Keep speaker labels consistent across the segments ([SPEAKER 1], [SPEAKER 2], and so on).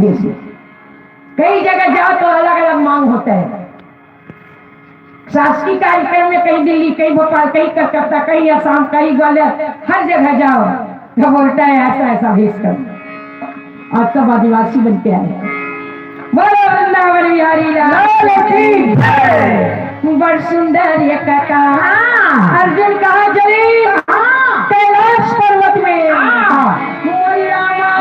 [SPEAKER 1] सीधे से। कई जगह जाओ तो अलग अलग मांग होता है। शासकीय कार्यक्रम में कहीं दिल्ली, कहीं भोपाल, कहीं कलकत्ता, कहीं असम, कहीं ग्वालियर, हर जगह जाओ तो बोलता है ऐसा ऐसा भेज कर। और सब आदिवासी बनते आए। बोलो वृंदावन बिहारी लाल की जय। बड़ सुंदर ये कथा अर्जुन कहा चली कैलाश पर्वत में। मोरी रामा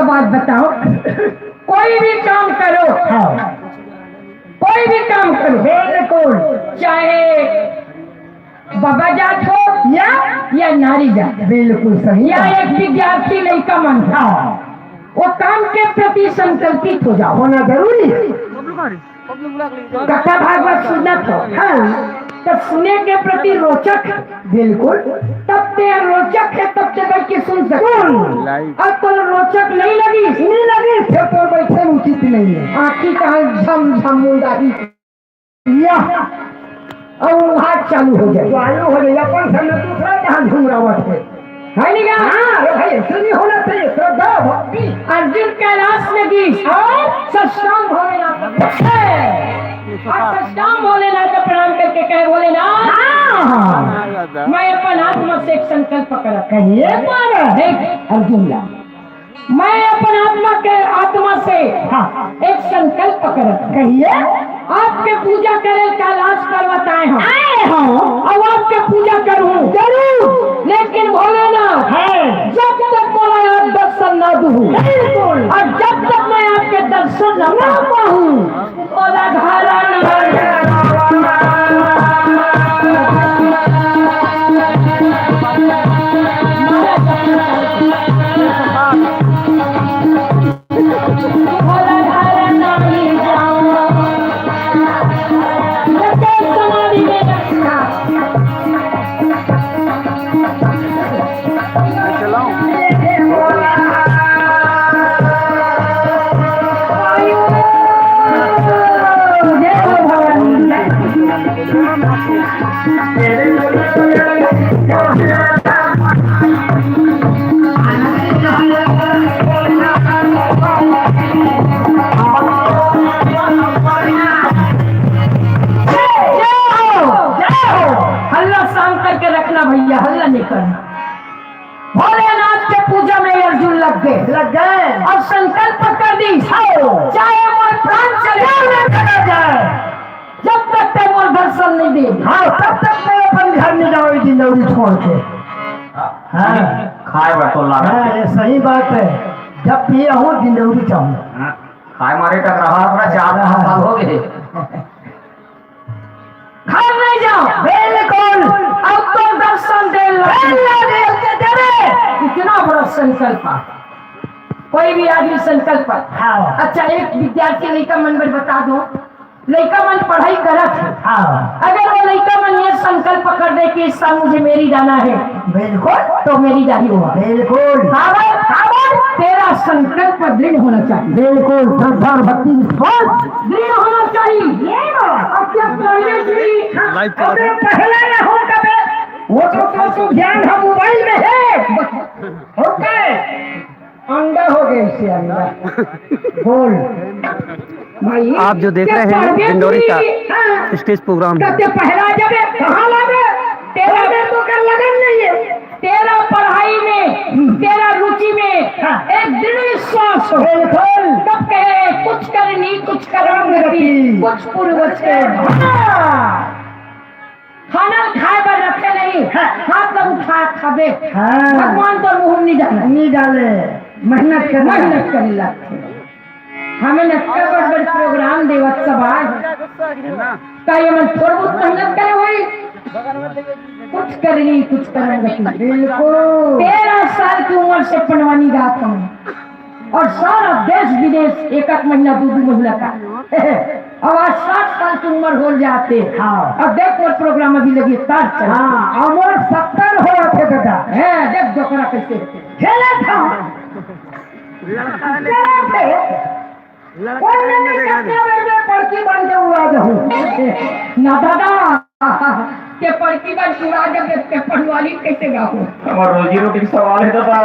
[SPEAKER 1] बात बताओ। कोई भी काम करो, कोई भी काम करो, बिल्कुल चाहे बाबा जात हो या नारी जात, बिल्कुल सही। या एक विद्यार्थी लड़का मन था, वो काम के प्रति संकल्पित हो जाओ, होना जरूरी है। कथा भागवत सुनना तो तब सुने के प्रति रोचक, बिल्कुल तब ते रोचक है, तब से बैठ के सुन सकते। अब तो रोचक नहीं लगी फिर तो बैठे उचित नहीं है। आखिर कहा झम झम और हाथ चालू हो जाए, अपन समय दूसरा जहाँ झुमरावट है नहीं क्या? हाँ भाई सुनी होना चाहिए श्रद्धा भक्ति। अर्जुन कैलाश में गई सष्टांग भोलेनाथ का प्रणाम करके कहे भोलेनाथ मैं अपन आत्मा से एक संकल्प कर, कहिए अर्जुन मैं अपन आत्मा से एक संकल्प कर, कहिए आपके पूजा करे कैलाश पर्वत आए हो अब आपके पूजा करूं जरूर, लेकिन भोलेनाथ जब तक मैं आप दर्शन न दूं और जब तक मैं आपके दर्शन न पाऊं बोला धारण भोलेनाथ के पूजा में अर्जुन लग गए और संकल्प कर दी चाहे मोर प्राण चले जाए जब तक ते मोर दर्शन नहीं दे तब तक मैं अपन घर में जाओ जिंदगी छोड़ के।
[SPEAKER 2] खाए बा
[SPEAKER 1] सही बात है, जब पिए हो जिंदगी चाहूँ
[SPEAKER 2] खाए मारे टकराहा अपना 4 साल हो गए
[SPEAKER 1] घर नहीं जाओ, बिल्कुल अब तो दर्शन दे इतना बड़ा संकल्प। कोई भी आदमी संकल्प अच्छा एक विद्यार्थी लड़का मन में बता दो, लड़का मन पढ़ाई करत है अगर वो लड़का मन ये संकल्प कर दे कि इस साल मुझे मेरी जाना है, बिल्कुल तो मेरी जानी होगा, बिल्कुल तेरा संकल्प दृढ़ होना चाहिए, बिल्कुल श्रद्धा और भक्ति दृढ़ होना चाहिए। पहले हो कभी वो तो ध्यान हम मोबाइल में है ओके अंडा हो गए इससे अंडा बोल भाई।
[SPEAKER 3] आप जो देख रहे हैं डिंडोरी का स्टेज प्रोग्राम
[SPEAKER 1] पहला जब कहाँ लगे तेरा में तो कर लगन नहीं है, तेरा पढ़ाई में तेरा रुचि में एक दृढ़ विश्वास हो, तब कहे कुछ करनी कुछ करूंगी कुछ पूर्वज के खाना खाए पर रखे हाथ तक उठा खाबे
[SPEAKER 4] हाँ।
[SPEAKER 1] भगवान पर मुंह नहीं डाला
[SPEAKER 4] नहीं डाले, मेहनत
[SPEAKER 1] कर लगते हमें नक्का बड़ प्रोग्राम देवत समाज का ये मन थोड़ा बहुत मेहनत करे हुई कुछ करनी कुछ करेंगे
[SPEAKER 4] बिल्कुल
[SPEAKER 1] 13 साल की उम्र से पनवानी गाता हूँ और सारा देश विदेश एक महीना 2 महीना का अब आज 60 साल की उम्र हो जाते
[SPEAKER 4] हाँ।
[SPEAKER 1] और देख वो प्रोग्राम अभी लगी तार चल
[SPEAKER 4] हाँ, अमर 70 हो रहे थे बेटा,
[SPEAKER 1] है देख दोकरा कैसे
[SPEAKER 4] खेला था खेला थे कोई नहीं कहता बेटे पड़की बन के उड़ा दो
[SPEAKER 1] ना दादा के पड़की का चुरा जब के पनवाली कैसे गाऊं
[SPEAKER 2] हमारा रोजी रोटी का सवाल है दादा।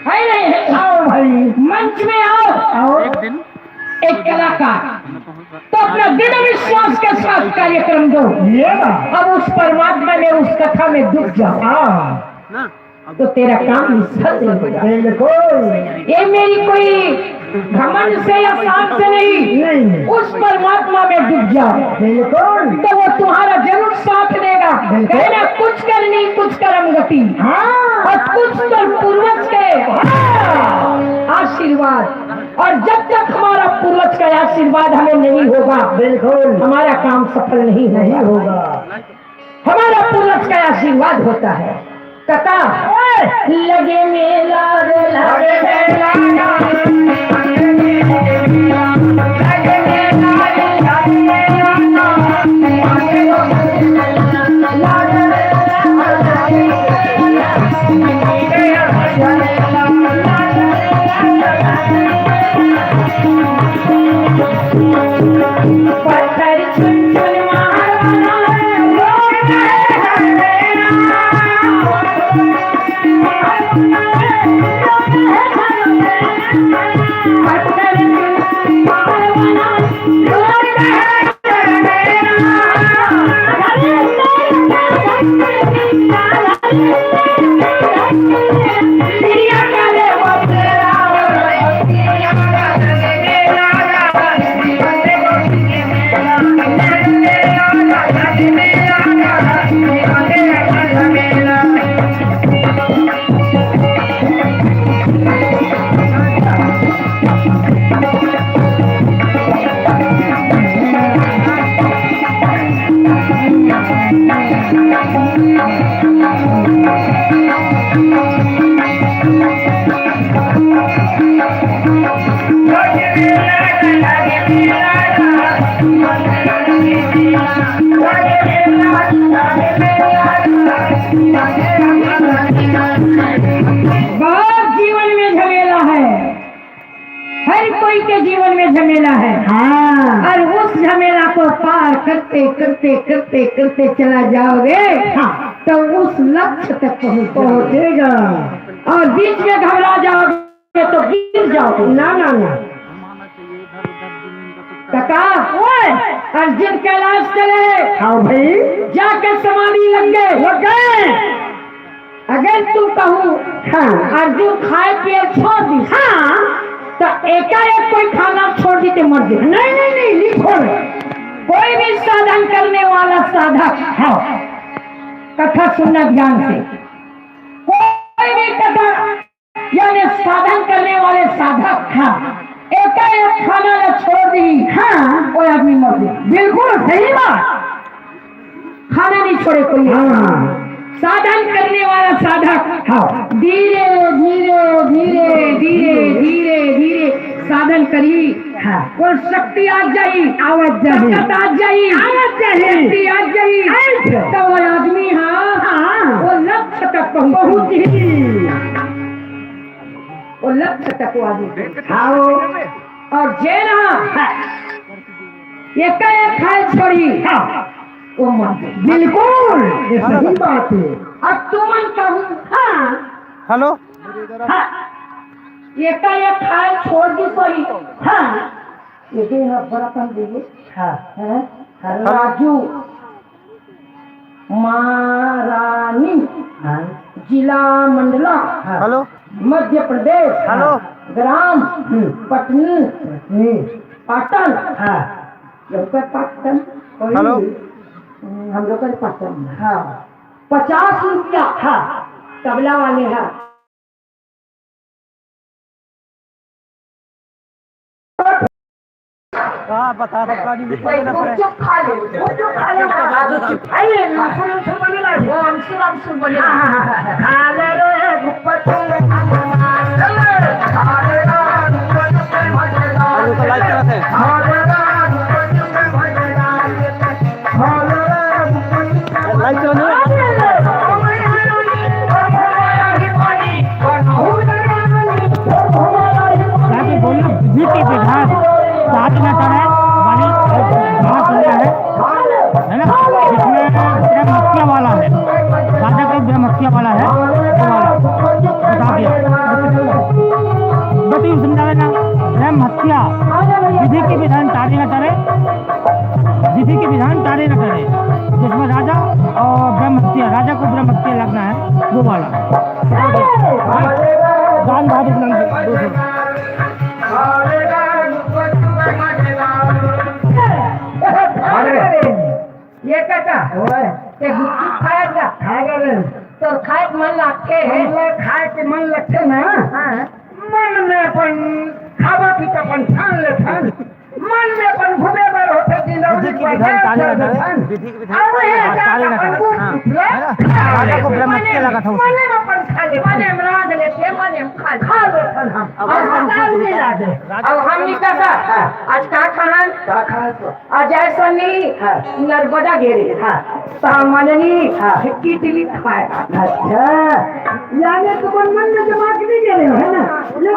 [SPEAKER 1] है नहीं
[SPEAKER 4] आओ भाई,
[SPEAKER 1] मंच में आओ
[SPEAKER 4] आओ
[SPEAKER 1] एक कलाकार तो अपना दृढ़ विश्वास के साथ कार्यक्रम दो
[SPEAKER 4] ये ना
[SPEAKER 1] अब उस परमात्मा में उस कथा में डूब जाओ
[SPEAKER 4] हाँ
[SPEAKER 1] तो तेरा काम निष्फल नहीं होगा
[SPEAKER 4] बिल्कुल
[SPEAKER 1] ये मेरी कोई घमंड से या शान से नहीं
[SPEAKER 4] नहीं
[SPEAKER 1] उस परमात्मा में डूब जाओ
[SPEAKER 4] बिल्कुल
[SPEAKER 1] तो वो तुम्हारा जरूर साथ देगा कहना कुछ करनी कुछ कर्म गति
[SPEAKER 4] हाँ
[SPEAKER 1] और कुछ तो पूर्वज के आशीर्वाद और जब तक हमारा पूर्वज का आशीर्वाद हमें नहीं होगा
[SPEAKER 4] बिल्कुल
[SPEAKER 1] हमारा काम सफल नहीं
[SPEAKER 4] नहीं
[SPEAKER 1] होगा
[SPEAKER 4] होगा
[SPEAKER 1] हमारा पूर्वज का आशीर्वाद होता है कथा लगे मेला रे लगे मेला पत्थर चुन चुन मारवाना पत्थर चुन मारवाना बहुत जीवन में झमेला है हर कोई के जीवन में झमेला है
[SPEAKER 4] हाँ
[SPEAKER 1] और उस झमेला को पार करते करते करते करते चला जाओगे
[SPEAKER 4] हाँ।
[SPEAKER 1] तो उस लक्ष्य तक
[SPEAKER 4] पहुंचेगा
[SPEAKER 1] और बीच में घबरा जाओगे तो गिर जाओगे
[SPEAKER 4] ना ना ना
[SPEAKER 1] कका अर्जुन कैलाश चले
[SPEAKER 4] हाँ भाई
[SPEAKER 1] जाके समाधि लग गए अगर तू कहूँ
[SPEAKER 4] हाँ
[SPEAKER 1] अर्जुन खाए पिए छोड़ दी
[SPEAKER 4] हाँ
[SPEAKER 1] तो एकाएक कोई खाना छोड़ दी तो मर गए
[SPEAKER 4] नहीं नहीं नहीं लिखो
[SPEAKER 1] कोई भी साधन करने वाला साधक है कथा सुनना ध्यान से कोई भी कथा यानी साधन करने वाले साधक है एकाएक खाना न छोड़ दी
[SPEAKER 4] हाँ
[SPEAKER 1] कोई आदमी मर गया
[SPEAKER 4] बिल्कुल सही बात
[SPEAKER 1] खाना नहीं छोड़े कोई
[SPEAKER 4] हाँ
[SPEAKER 1] साधन करने वाला साधक
[SPEAKER 4] हाँ
[SPEAKER 1] धीरे धीरे धीरे धीरे धीरे धीरे साधन करी
[SPEAKER 4] हाँ
[SPEAKER 1] वो शक्ति आ जाई
[SPEAKER 4] आवाज जाए
[SPEAKER 1] ताकत आ जाई
[SPEAKER 4] आवाज जाए
[SPEAKER 1] शक्ति आ जाई
[SPEAKER 4] अच्छा।
[SPEAKER 1] तो वो आदमी
[SPEAKER 4] हाँ
[SPEAKER 1] वो लक्ष्य तक
[SPEAKER 4] बहुत
[SPEAKER 1] पहुंच
[SPEAKER 4] ही
[SPEAKER 1] वो लक्ष्य तक वो आदमी
[SPEAKER 4] आओ
[SPEAKER 1] और जे ना ये कहे खाए छोड़ी
[SPEAKER 4] हाँ
[SPEAKER 1] वो मर गई
[SPEAKER 4] बिल्कुल ये सही बात है
[SPEAKER 1] अब तुमन कहूँ हाँ
[SPEAKER 3] हेलो
[SPEAKER 1] हाँ ये कहे खाए छोड़ दी कोई हाँ ये देह बड़ा कम दीजिए
[SPEAKER 4] हाँ
[SPEAKER 1] है राजू महारानी
[SPEAKER 4] हाँ
[SPEAKER 1] जिला मंडला
[SPEAKER 3] हेलो
[SPEAKER 1] मध्य प्रदेश
[SPEAKER 3] हेलो
[SPEAKER 1] ग्राम पटनी
[SPEAKER 4] नहीं
[SPEAKER 1] पाटन
[SPEAKER 4] हाँ
[SPEAKER 1] पाटन
[SPEAKER 3] हेलो
[SPEAKER 1] हम लोग को पसंद है। हाँ 50 रुपया। हाँ तबला वाले हैं।
[SPEAKER 3] कहाँ बता सकता नहीं
[SPEAKER 1] गुपचुप खा ले, गुपचुप खा ले। आइए रामसुर बने लागे। रामसुर बने। खा ले रे गुपचुप।
[SPEAKER 3] तो लाइक करते लाइक बोलो जी के विधान साथ में है वाली घास है ना, जिसमें ब्रह्मत्या वाला है, राजा का ब्रह्मत्या वाला है, वो वाला बता दिया। बताइए समझा लेना। ब्रह्मत्या विधि के विधान टारे न करे, विधि के विधान टारे न करे, जिसमें राजा और ब्रह्मत्या, राजा को ब्रह्मत्या लगना है, वो वाला दान बहादुर
[SPEAKER 1] ये काका ते गुपचुप खाएगा खाएगा तो खाए मन लगते है। खाए के मन लगते ना मन में अपन खावा की अपन ठान ले ठान मन में अपन घूमे बार होते
[SPEAKER 3] विधि के विधान टाले न करे, विधि के विधान टाले न करे, राजा को ब्रह्मत्या लगा था उसमें।
[SPEAKER 1] मने में अपन खा ले, मने में राज लेते, मने में खा ले हम। अब दाल नहीं लाते। अब हम नहीं काका आज का खान आज ऐसा नहीं नर्मदा घेरे। हाँ सामान्य खिड़की टिली खाए। अच्छा यानी तुम मन में दिमाग नहीं घेरे है ना।